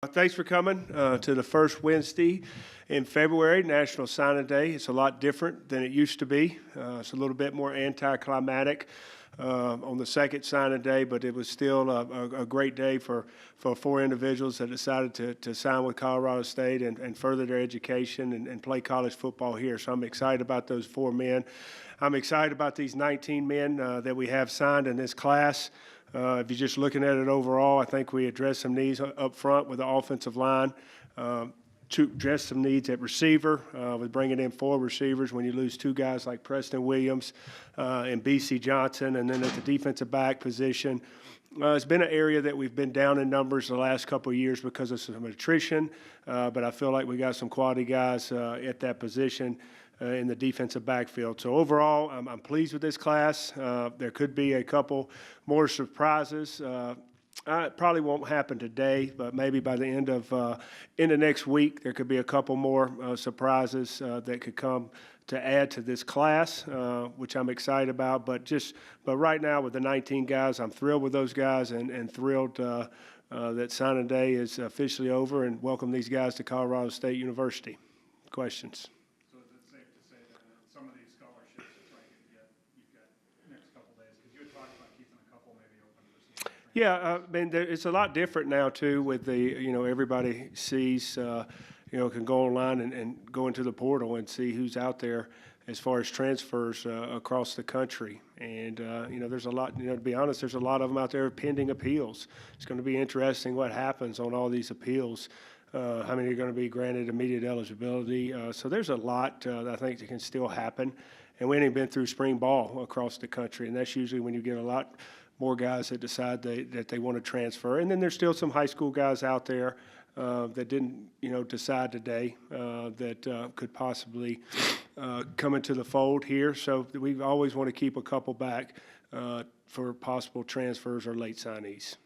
Thanks for coming to the first Wednesday in February, National Signing Day. It's a lot different than it used to be. It's a little bit more anticlimactic on the second signing day, but it was still a great day for four individuals that decided to sign with Colorado State and further their education and play college football here. So I'm excited about those four men. I'm excited about these 19 men that we have signed in this class. If you're just looking at it overall, I think we addressed some needs up front with the offensive line, to address some needs at receiver with bringing in four receivers when you lose two guys like Preston Williams and B.C. Johnson, and then at the defensive back position. It's been an area that we've been down in numbers the last couple of years because of some attrition, but I feel like we got some quality guys at that position in the defensive backfield. So overall, I'm pleased with this class. There could be a couple more surprises. It probably won't happen today, but maybe by the end of next week, there could be a couple more surprises that could come to add to this class, which I'm excited about. But right now with the 19 guys, I'm thrilled with those guys and thrilled that signing day is officially over, and welcome these guys to Colorado State University. Questions? Yeah, I mean, it's a lot different now too. With the everybody sees can go online and go into the portal and see who's out there as far as transfers across the country. And there's a lot. To be honest, there's a lot of them out there pending appeals. It's going to be interesting what happens on all these appeals. How many are going to be granted immediate eligibility? So there's a lot that I think that can still happen. And we haven't been through spring ball across the country, and that's usually when you get a lot more guys that decide that they want to transfer. And then there's still some high school guys out there that didn't, decide today that could possibly come into the fold here. So we always want to keep a couple back for possible transfers or late signees.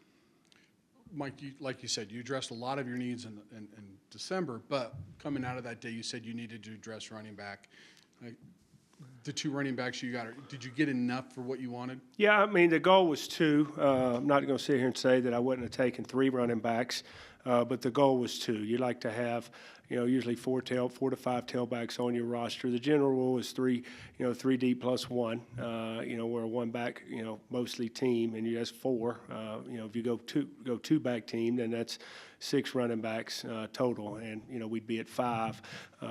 Mike, like you said, you addressed a lot of your needs in December, but coming out of that day, you said you needed to address running back. The two running backs you got, did you get enough for what you wanted? Yeah, I mean, the goal was two. I'm not going to sit here and say that I wouldn't have taken three running backs, but the goal was two. You like to have, usually four to five tailbacks on your roster. The general rule is three deep plus one. We're a one back, mostly team, and that's four. If you go two back team, then that's six running backs total, and we'd be at five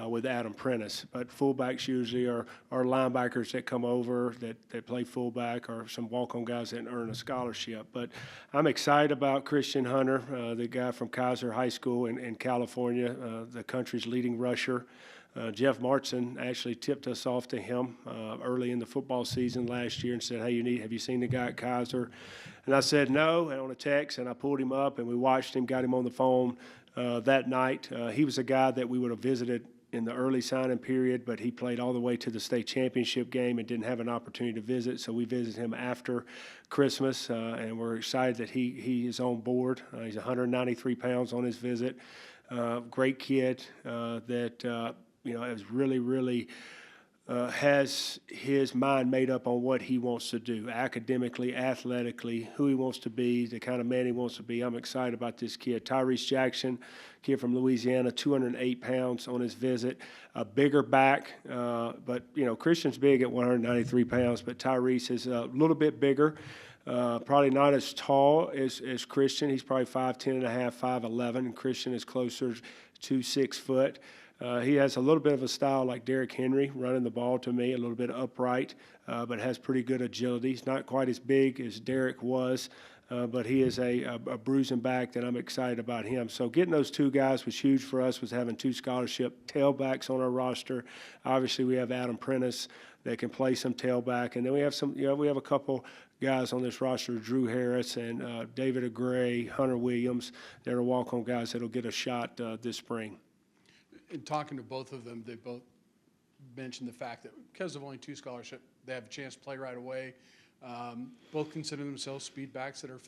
with Adam Prentice. But fullbacks usually are linebackers that come over that play fullback, or some walk-on guys that earn a scholarship. But I'm excited about Christian Hunter, the guy from Kaiser High School in California, the country's leading rusher. Jeff Martson actually tipped us off to him early in the football season last year and said, "Hey, have you seen the guy at Kaiser?" And I said no, and on a text, and I pulled him up, and we watched him, got him on the phone that night. He was a guy that we would have visited in the early signing period, but he played all the way to the state championship game and didn't have an opportunity to visit, so we visited him after Christmas, and we're excited that he is on board. He's 193 pounds on his visit. Great kid that is really has his mind made up on what he wants to do academically, athletically, who he wants to be, the kind of man he wants to be. I'm excited about this kid. Tyrese Jackson, kid from Louisiana, 208 pounds on his visit, a bigger back, but Christian's big at 193 pounds, but Tyrese is a little bit bigger. Probably not as tall as Christian. He's probably 5'10 and a half, 5'11", and Christian is closer to 6 foot. He has a little bit of a style like Derrick Henry, running the ball to me, a little bit upright, but has pretty good agility. He's not quite as big as Derrick was, but he is a bruising back that I'm excited about him. So getting those two guys was huge for us, was having two scholarship tailbacks on our roster. Obviously, we have Adam Prentice that can play some tailback, and then we have we have a couple guys on this roster, Drew Harris and David Gray, Hunter Williams, that are walk-on guys that will get a shot this spring. In talking to both of them, they both mentioned the fact that because of only two scholarships, they have a chance to play right away. both consider themselves speed backs that are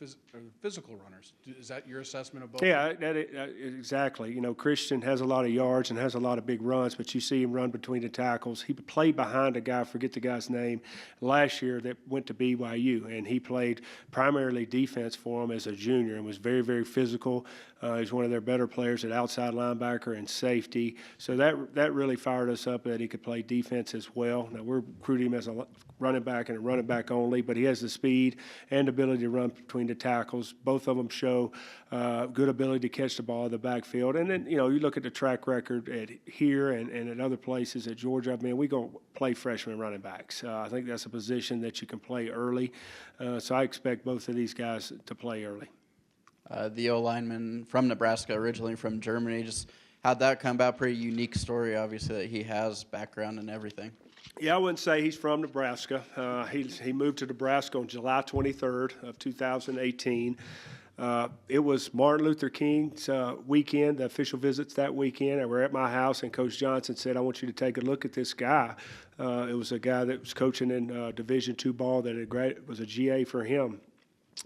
physical runners. Is that your assessment of both? Yeah, exactly. Christian has a lot of yards and has a lot of big runs, but you see him run between the tackles. He played behind a guy, I forget the guy's name, last year that went to BYU, and he played primarily defense for him as a junior and was very, very physical. He's one of their better players at outside linebacker and safety. So that really fired us up that he could play defense as well. Now, we're recruiting him as a running back and a running back only, but he has the speed and ability to run between the tackles. Both of them show good ability to catch the ball in the backfield. And then, you look at the track record at here and at other places at Georgia. I mean, we're going to play freshman running backs. I think that's a position that you can play early. So I expect both of these guys to play early. The O-lineman from Nebraska, originally from Germany, just how'd that come about? Pretty unique story, obviously, that he has background and everything. Yeah, I wouldn't say he's from Nebraska. He moved to Nebraska on July 23rd of 2018. It was Martin Luther King's weekend, the official visits that weekend, and we're at my house, and Coach Johnson said, I want you to take a look at this guy. It was a guy that was coaching in Division II ball that was a GA for him.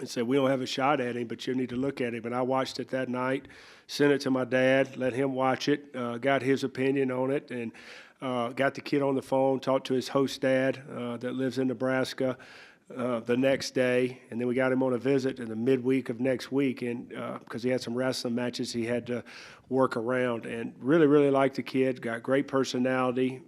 And said, we don't have a shot at him, but you need to look at him. And I watched it that night, sent it to my dad, let him watch it, got his opinion on it, and got the kid on the phone, talked to his host dad that lives in Nebraska the next day. And then we got him on a visit in the midweek of next week, and because he had some wrestling matches he had to work around. And really, really liked the kid, got great personality,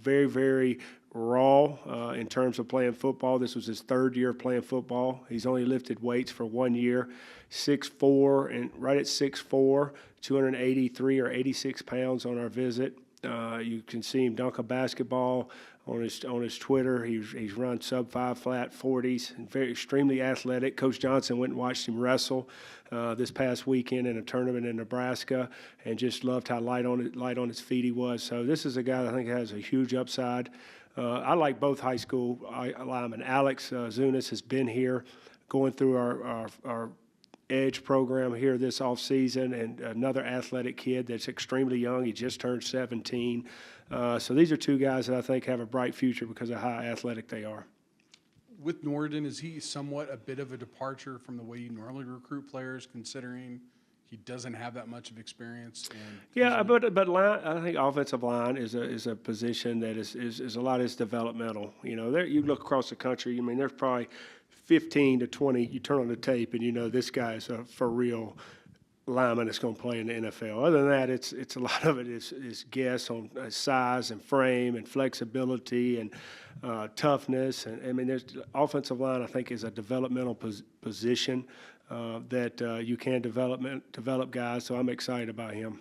very, very raw in terms of playing football. This was his third year playing football. He's only lifted weights for 1 year. 6'4", and right at 6'4", 283 or 86 pounds on our visit. You can see him dunk a basketball on his Twitter. He's run sub-5 flat 40s and extremely athletic. Coach Johnson went and watched him wrestle this past weekend in a tournament in Nebraska, and just loved how light on his feet he was. So this is a guy that I think has a huge upside. I like both high school linemen. Alex Zunis has been here going through our Edge program here this offseason, and another athletic kid that's extremely young. He just turned 17. So these are two guys that I think have a bright future because of how athletic they are. With Norden, is he somewhat a bit of a departure from the way you normally recruit players, considering he doesn't have that much of experience? Yeah, but line, I think offensive line is a position that is a lot is developmental. You look across the country. I mean, there's probably 15 to 20. You turn on the tape and this guy is a for real lineman that's going to play in the NFL. Other than that, it's a lot of it is guess on size and frame and flexibility and toughness. And I mean, there's offensive line. I think is a developmental position that you can develop guys. So I'm excited about him.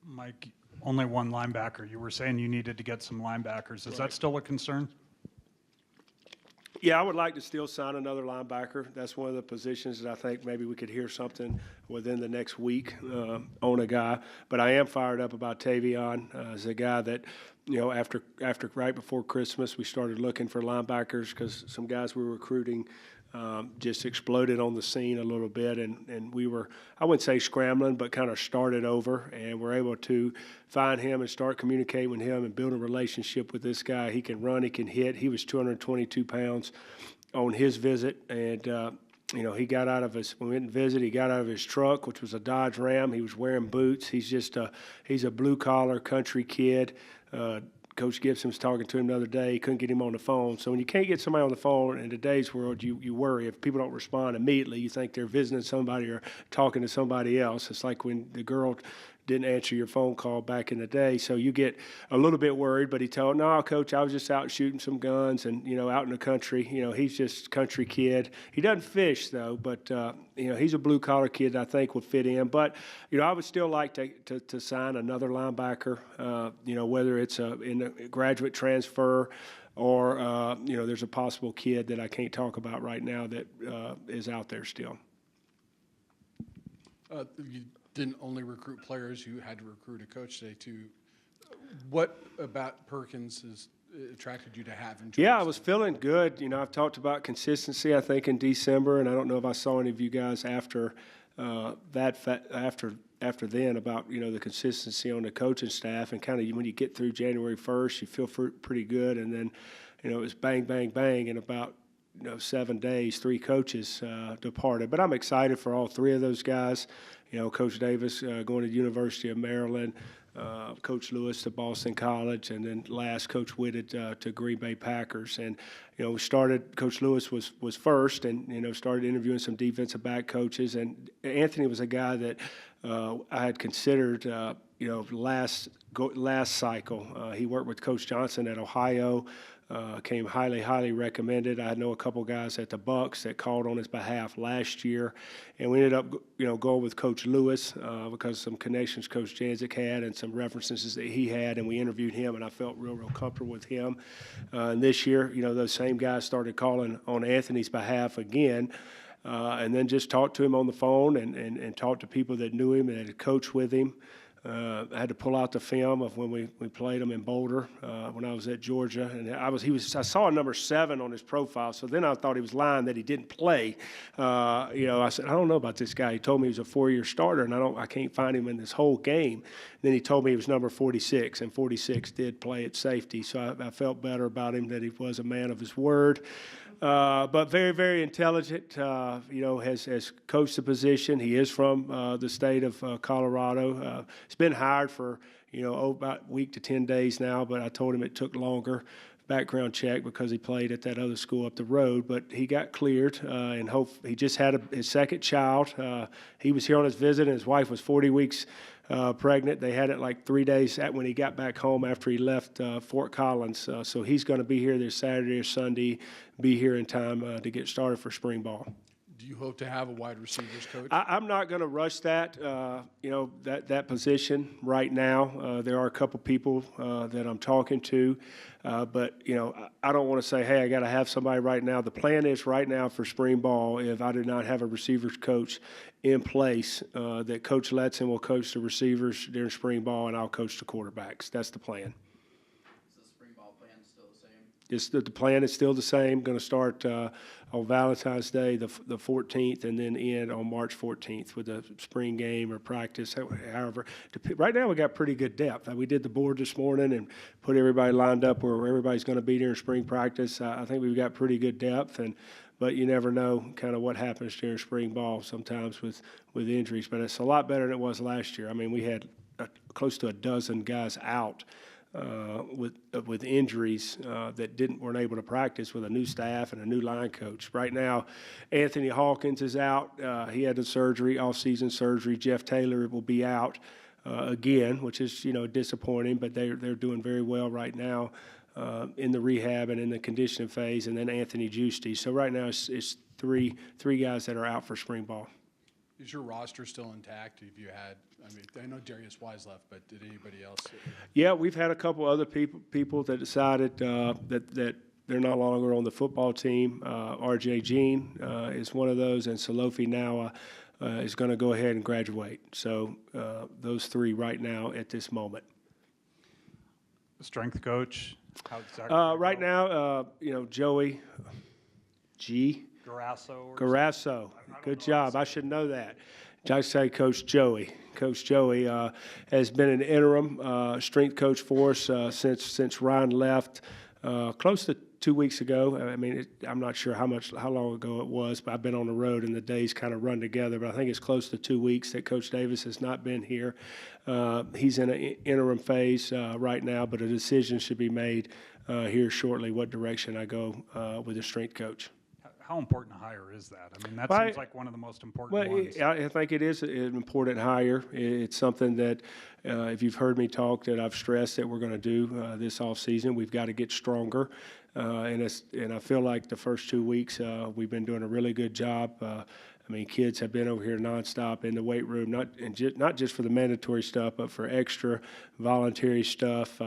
Mike, only one linebacker. You were saying you needed to get some linebackers. Is that still a concern? Yeah, I would like to still sign another linebacker. That's one of the positions that I think maybe we could hear something within the next week on a guy. But I am fired up about Tavion as a guy that, after right before Christmas, we started looking for linebackers because some guys we were recruiting just exploded on the scene a little bit, and we were, I wouldn't say scrambling, but kind of started over, and we're able to find him and start communicating with him and build a relationship with this guy. He can run, he can hit. He was 222 pounds on his visit, and he got out of his, when we went and visited, he got out of his truck, which was a Dodge Ram. He was wearing boots. He's just he's a blue-collar country kid. Coach Gibson was talking to him the other day. He couldn't get him on the phone. So when you can't get somebody on the phone in today's world, you worry. If people don't respond immediately, you think they're visiting somebody or talking to somebody else. It's like when the girl didn't answer your phone call back in the day. So you get a little bit worried, but he told, no, Coach, I was just out shooting some guns and, out in the country. He's just a country kid. He doesn't fish, though, but, he's a blue-collar kid that I think would fit in. But, I would still like to sign another linebacker, whether it's in a graduate transfer or, there's a possible kid that I can't talk about right now that is out there still. You didn't only recruit players, you had to recruit a coach today too. What about Perkins has attracted you to have him? Yeah, I was feeling good. I've talked about consistency, I think, in December, and I don't know if I saw any of you guys after after then about, the consistency on the coaching staff, and kind of when you get through January 1st, you feel pretty good, and then, it was bang, bang, bang, and about 7 days, 3 coaches departed. But I'm excited for all 3 of those guys. Coach Davis going to the University of Maryland, Coach Lewis to Boston College, and then last Coach Whitted to Green Bay Packers. And we started. Coach Lewis was first, and started interviewing some defensive back coaches. And Anthony was a guy that I had considered. Last cycle, he worked with Coach Johnson at Ohio. Came highly recommended. I know a couple guys at the Bucks that called on his behalf last year, and we ended up, going with Coach Lewis because some connections Coach Janzik had and some references that he had, and we interviewed him, and I felt real comfortable with him. And this year, those same guys started calling on Anthony's behalf again. And then just talked to him on the phone and talked to people that knew him and had coached with him. I had to pull out the film of when we played him in Boulder when I was at Georgia, and I saw a number 7 on his profile. So then I thought he was lying that he didn't play. I said, I don't know about this guy. He told me he was a 4-year starter, and I can't find him in this whole game. And then he told me he was number 46, and 46 did play at safety. So I felt better about him that he was a man of his word. But very, very intelligent, has coached the position. He is from the state of Colorado. He's been hired for, about a week to 10 days now, but I told him it took longer background check because he played at that other school up the road. But he got cleared, and he just had his second child. He was here on his visit, and his wife was 40 weeks pregnant. They had it like 3 days when he got back home after he left Fort Collins. So he's going to be here this Saturday or Sunday, be here in time to get started for spring ball. Do you hope to have a wide receivers coach? I'm not going to rush that, that position right now. There are a couple people that I'm talking to, but, I don't want to say, hey, I got to have somebody right now. The plan is right now for spring ball, if I do not have a receivers coach in place, that Coach Letson will coach the receivers during spring ball, and I'll coach the quarterbacks. That's the plan. Is the spring ball plan still the same? The plan is still the same. Going to start on Valentine's Day, the 14th, and then end on March 14th with a spring game or practice. However, right now we got pretty good depth. We did the board this morning and put everybody lined up where everybody's going to be during spring practice. I think we've got pretty good depth, but you never know kind of what happens during spring ball sometimes with injuries. But it's a lot better than it was last year. I mean, we had close to a dozen guys out with injuries that weren't able to practice with a new staff and a new line coach. Right now, Anthony Hawkins is out. He had the surgery, off-season surgery. Jeff Taylor will be out again, which is disappointing, but they're doing very well right now in the rehab and in the conditioning phase. And then Anthony Giusti. So right now it's three guys that are out for spring ball. Is your roster still intact? Have you had? I know Darius Wise left, but did anybody else? Yeah, we've had a couple other people that decided that they're no longer on the football team. R.J. Jean is one of those, and Salofi Nawa is going to go ahead and graduate. So those 3 right now at this moment. Strength coach, how's that? Right now, Joey G. Garasso. Good job. I should know that. I say Coach Joey. Coach Joey has been an interim strength coach for us since Ryan left close to 2 weeks ago. I'm not sure how long ago it was, but I've been on the road and the days kind of run together. But I think it's close to 2 weeks that Coach Davis has not been here. He's in an interim phase right now, but a decision should be made here shortly what direction I go with the strength coach. How important a hire is that? That seems like one of the most important ones. I think it is an important hire. It's something that, if you've heard me talk, that I've stressed that we're going to do this offseason. We've got to get stronger, and I feel like the first 2 weeks we've been doing a really good job. Kids have been over here nonstop in the weight room, not just for the mandatory stuff, but for extra voluntary stuff.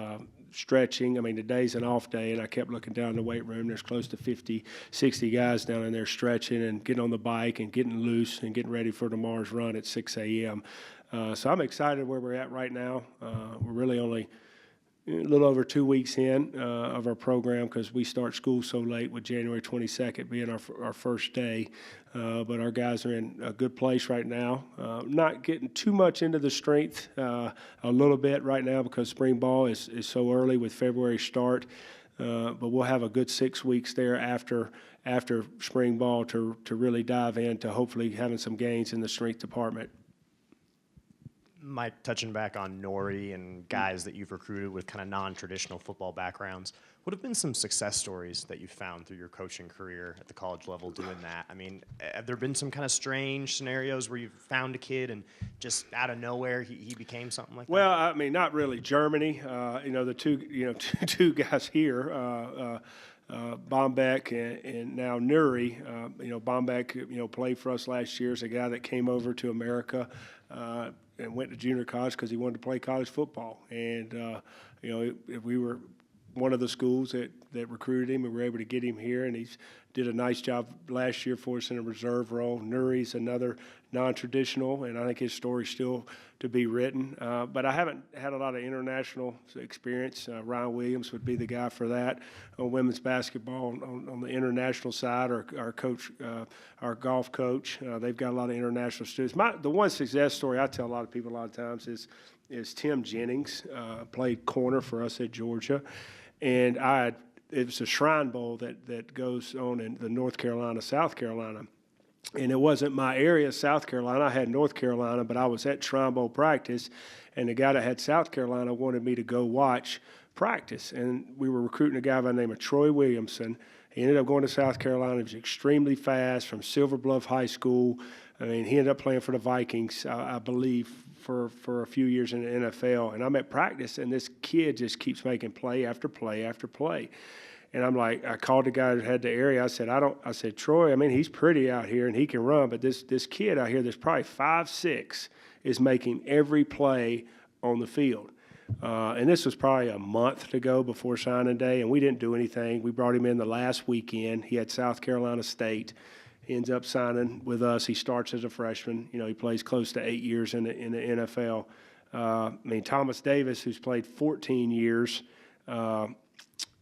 Stretching. Today's an off day, and I kept looking down in the weight room. There's close to 50, 60 guys down in there stretching and getting on the bike and getting loose and getting ready for tomorrow's run at 6 a.m. So I'm excited where we're at right now. We're really only a little over 2 weeks in of our program because we start school so late with January 22nd being our first day. But our guys are in a good place right now. Not getting too much into the strength a little bit right now because spring ball is so early with February start. but we'll have a good 6 weeks there after spring ball to really dive into hopefully having some gains in the strength department. Mike, touching back on Nori and guys that you've recruited with kind of non-traditional football backgrounds, what have been some success stories that you've found through your coaching career at the college level doing that? I mean, have there been some kind of strange scenarios where you've found a kid and just out of nowhere he became something like that? Well, I mean, not really. Germany, the two guys here, Bombeck and now Nuri. Bombeck, played for us last year as a guy that came over to America and went to junior college because he wanted to play college football. And, we were one of the schools that recruited him, and we were able to get him here, and he's did a nice job last year for us in a reserve role. Nuri's another non-traditional, and I think his story's still to be written. But I haven't had a lot of international experience. Ryan Williams would be the guy for that on women's basketball. On the international side, our coach, our golf coach, they've got a lot of international students. The one success story I tell a lot of people a lot of times is Tim Jennings, played corner for us at Georgia, and it was a Shrine Bowl that goes on in the North Carolina, South Carolina. And it wasn't my area, South Carolina. I had North Carolina, but I was at Shrine Bowl practice, and the guy that had South Carolina wanted me to go watch practice. And we were recruiting a guy by the name of Troy Williamson. He ended up going to South Carolina. He was extremely fast from Silver Bluff High School. I mean, he ended up playing for the Vikings, I believe, for a few years in the NFL. And I'm at practice, and this kid just keeps making play after play after play. And I'm like, I called the guy that had the area. I said, Troy, I mean, he's pretty out here and he can run, but this kid out here that's probably 5'6" is making every play on the field. And this was probably a month to go before signing day, and we didn't do anything. We brought him in the last weekend. He had South Carolina State. He ends up signing with us. He starts as a freshman. He plays close to 8 years in the NFL. Thomas Davis, who's played 14 years in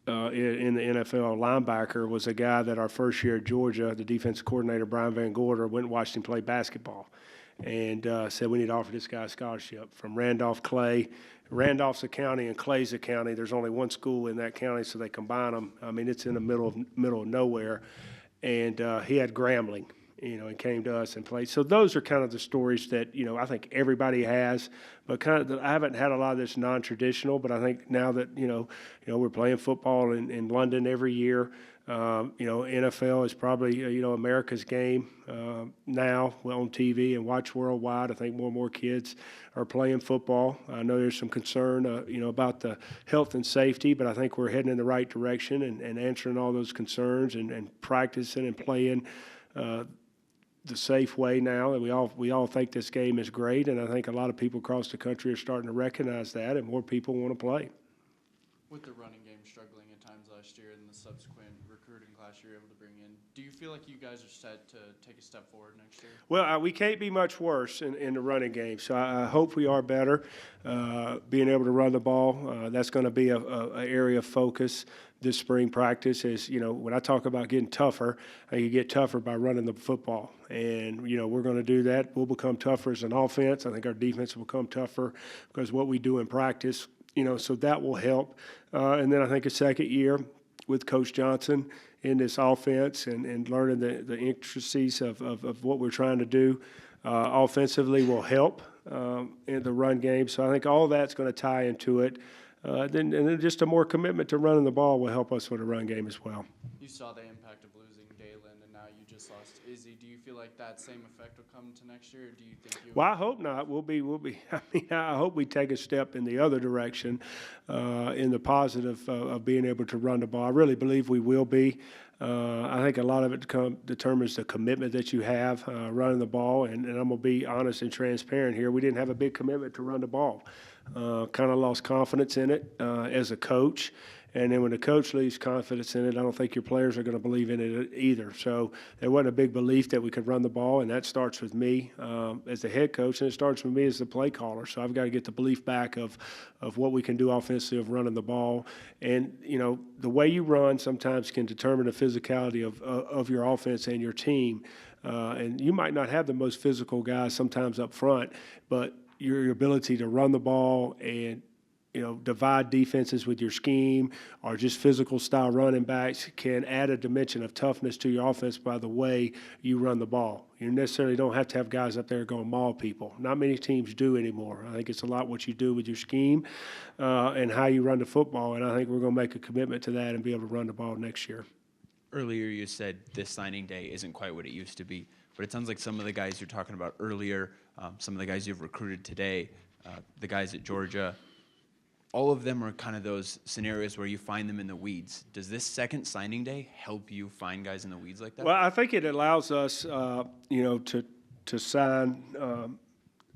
the NFL, linebacker, was a guy that our first year at Georgia, the defensive coordinator, Brian Van Gorder, went and watched him play basketball and said we need to offer this guy a scholarship from Randolph Clay. Randolph's a county and Clay's a county. There's only one school in that county, so they combine them. I mean, it's in the middle of nowhere. And he had Grambling, and came to us and played. So those are kind of the stories that, I think everybody has, but I haven't had a lot of this non-traditional, but I think now that, we're playing football in London every year, NFL is probably, America's game now on TV and watch worldwide. I think more and more kids are playing football. I know there's some concern, about the health and safety, but I think we're heading in the right direction and answering all those concerns and practicing and playing the safe way now. And we all think this game is great, and I think a lot of people across the country are starting to recognize that, and more people want to play. With the running game struggling at times last year and the subsequent recruiting class you're able to bring in, do you feel like you guys are set to take a step forward next year? Well, we can't be much worse in the running game, so I hope we are better. Being able to run the ball, that's going to be a area of focus this spring practice. Is when I talk about getting tougher, you get tougher by running the football, and we're going to do that. We'll become tougher as an offense. I think our defense will become tougher because what we do in practice. So that will help. And then I think a second year with Coach Johnson in this offense and learning the intricacies of what we're trying to do offensively will help in the run game. So I think all that's going to tie into it. Then just a more commitment to running the ball will help us with the run game as well. You saw the impact of losing Dalen, and now you just lost Izzy. Do you feel like that same effect will come to next year, or do you think you? Well, I hope not. We'll be. I hope we take a step in the other direction, in the positive of being able to run the ball. I really believe we will be. I think a lot of it determines the commitment that you have running the ball, and I'm going to be honest and transparent here. We didn't have a big commitment to run the ball. Kind of lost confidence in it as a coach. And then when the coach loses confidence in it, I don't think your players are going to believe in it either. So there wasn't a big belief that we could run the ball, and that starts with me as the head coach, and it starts with me as the play caller. So I've got to get the belief back of what we can do offensively of running the ball. And, the way you run sometimes can determine the physicality of your offense and your team. And you might not have the most physical guys sometimes up front, but your ability to run the ball and divide defenses with your scheme or just physical style running backs can add a dimension of toughness to your offense by the way you run the ball. You necessarily don't have to have guys up there going maul people. Not many teams do anymore. I think it's a lot what you do with your scheme and how you run the football, and I think we're going to make a commitment to that and be able to run the ball next year. Earlier you said this signing day isn't quite what it used to be, but it sounds like some of the guys you're talking about earlier, some of the guys you've recruited today, the guys at Georgia, all of them are kind of those scenarios where you find them in the weeds. Does this second signing day help you find guys in the weeds like that? Well, I think it allows us, to sign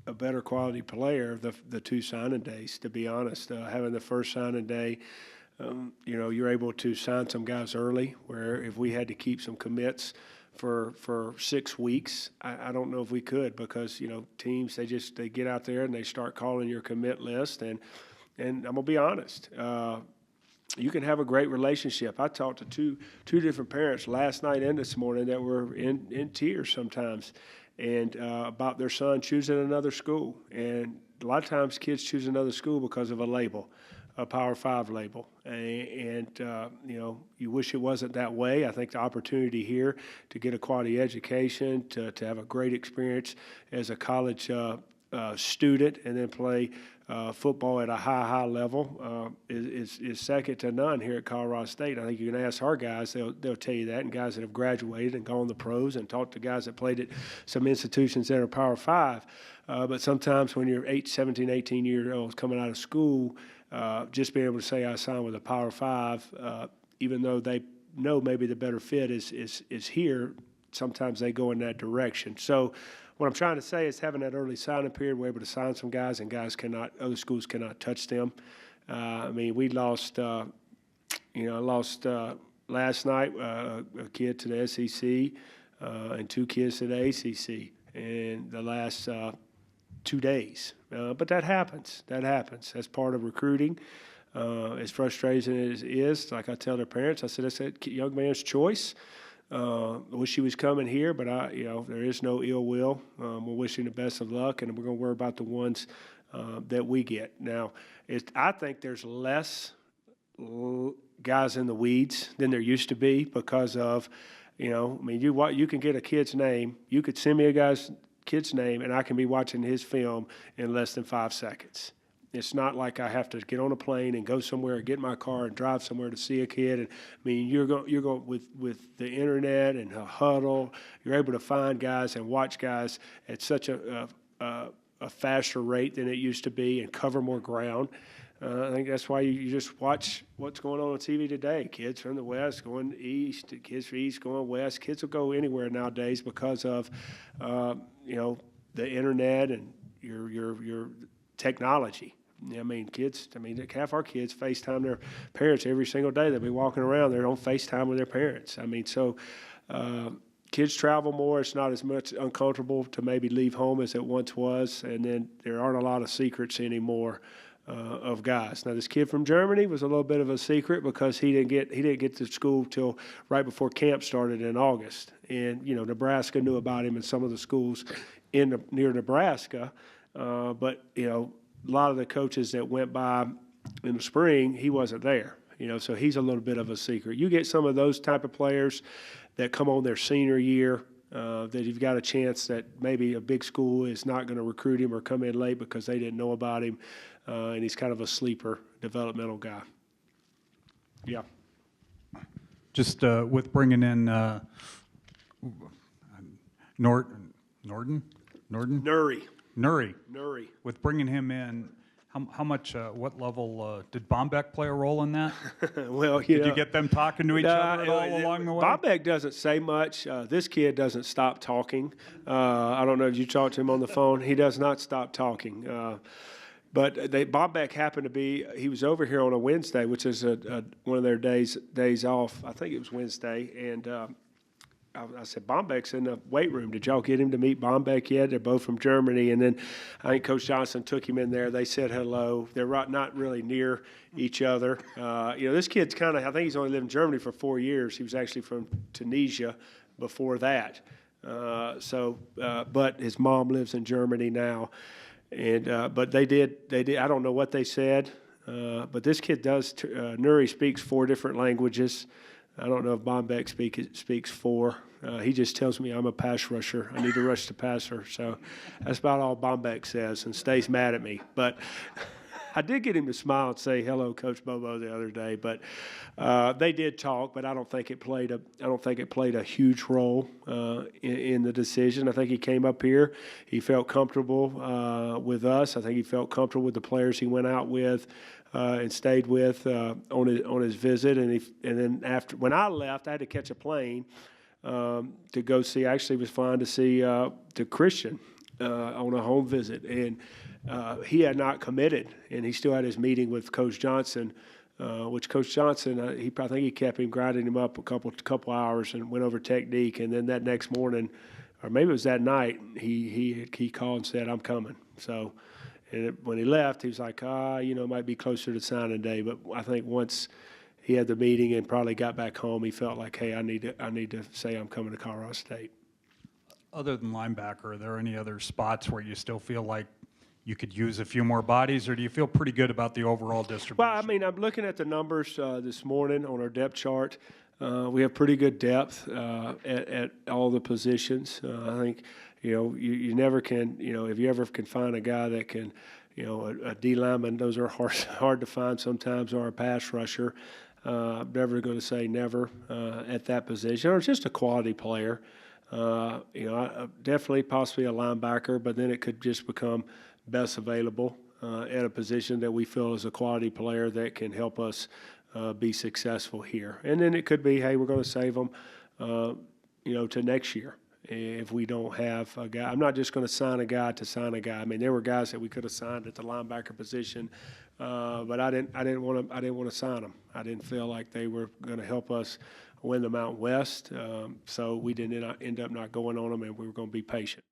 a better quality player the two signing days, to be honest. Having the first signing day, you're able to sign some guys early, where if we had to keep some commits for 6 weeks, I don't know if we could, because, teams, they get out there and they start calling your commit list, and I'm going to be honest, you can have a great relationship. I talked to two different parents last night and this morning that were in tears sometimes, and about their son choosing another school. And a lot of times kids choose another school because of a label, a Power 5 label. And you wish it wasn't that way. I think the opportunity here to get a quality education, to have a great experience as a college student, and then play football at a high level is second to none here at Colorado State. I think you can ask our guys; they'll tell you that, and guys that have graduated and gone to pros, and talk to guys that played at some institutions that are Power 5. But sometimes when you're 17, 18 years old coming out of school, just being able to say I signed with a Power 5, even though they know maybe the better fit is here, sometimes they go in that direction. So what I'm trying to say is, having that early signing period, we're able to sign some guys, and guys other schools cannot touch them. We lost, I lost last night a kid to the SEC and 2 kids to the ACC in the last 2 days. But that happens. That's part of recruiting. As frustrating as it is, like I tell their parents, I said, it's a young man's choice. I wish he was coming here, but there is no ill will. We're wishing the best of luck, and we're going to worry about the ones that we get. Now, I think there's less guys in the weeds than there used to be because of, you can get a kid's name. You could send me a kid's name, and I can be watching his film in less than 5 seconds. It's not like I have to get on a plane and go somewhere, get in my car and drive somewhere to see a kid. And you're going with the internet and a huddle. You're able to find guys and watch guys at such a faster rate than it used to be, and cover more ground. I think that's why you just watch what's going on TV today. Kids from the West going east, kids from East going West. Kids will go anywhere nowadays because of the internet and your technology. Kids, half our kids FaceTime their parents every single day. They'll be walking around, they're on FaceTime with their parents. Kids travel more. It's not as much uncomfortable to maybe leave home as it once was, and then there aren't a lot of secrets anymore of guys. Now, this kid from Germany was a little bit of a secret because he didn't get to school till right before camp started in August, and Nebraska knew about him in some of the schools near Nebraska, but a lot of the coaches that went by in the spring, he wasn't there, so he's a little bit of a secret. You get some of those type of players that come on their senior year, that you've got a chance that maybe a big school is not going to recruit him or come in late because they didn't know about him, and he's kind of a sleeper developmental guy. Yeah. Just with bringing in Nuri. With bringing him in, how much, what level, did Bombeck play a role in that? Well, Did you get them talking to each other at all along the way? Bombeck doesn't say much. This kid doesn't stop talking. I don't know if you talked to him on the phone. He does not stop talking. But Bombeck happened to be, he was over here on a Wednesday, which is one of their days off. I think it was Wednesday, and I said, Bombeck's in the weight room. Did y'all get him to meet Bombeck yet? They're both from Germany. And then I think Coach Johnson took him in there. They said hello. They're not really near each other. This kid's I think he's only lived in Germany for 4 years. He was actually from Tunisia before that. But his mom lives in Germany now. And but they did. I don't know what they said. But this kid does, Nuri speaks 4 different languages. I don't know if Bombeck speaks 4. He just tells me I'm a pass rusher. I need to rush the passer. So that's about all Bombeck says, and stays mad at me. But I did get him to smile and say hello, Coach Bobo, the other day. But they did talk, but I don't think it played a huge role in the decision. I think he came up here. He felt comfortable with us. I think he felt comfortable with the players he went out with. And stayed with on his visit, and then after when I left, I had to catch a plane to go see. Actually, was flying to see the Christian on a home visit, and he had not committed, and he still had his meeting with Coach Johnson. Which Coach Johnson, I think he kept him grinding him up a couple hours and went over technique, and then that next morning, or maybe it was that night, he called and said, "I'm coming." So. And when he left, he was like, it might be closer to signing day. But I think once he had the meeting and probably got back home, he felt like, hey, I need to say I'm coming to Colorado State. Other than linebacker, are there any other spots where you still feel like you could use a few more bodies, or do you feel pretty good about the overall distribution? Well, I mean, I'm looking at the numbers this morning on our depth chart. We have pretty good depth at all the positions. I think, you never can, if you ever can find a guy that can, a D lineman, those are hard to find sometimes, or a pass rusher. I'm never going to say never at that position, or just a quality player. Definitely possibly a linebacker, but then it could just become best available at a position that we feel is a quality player that can help us be successful here. And then it could be, hey, we're going to save them, to next year if we don't have a guy. I'm not just going to sign a guy to sign a guy. I mean, there were guys that we could have signed at the linebacker position, but I didn't want to sign them. I didn't feel like they were going to help us win the Mountain West, so we didn't end up not going on them, and we were going to be patient.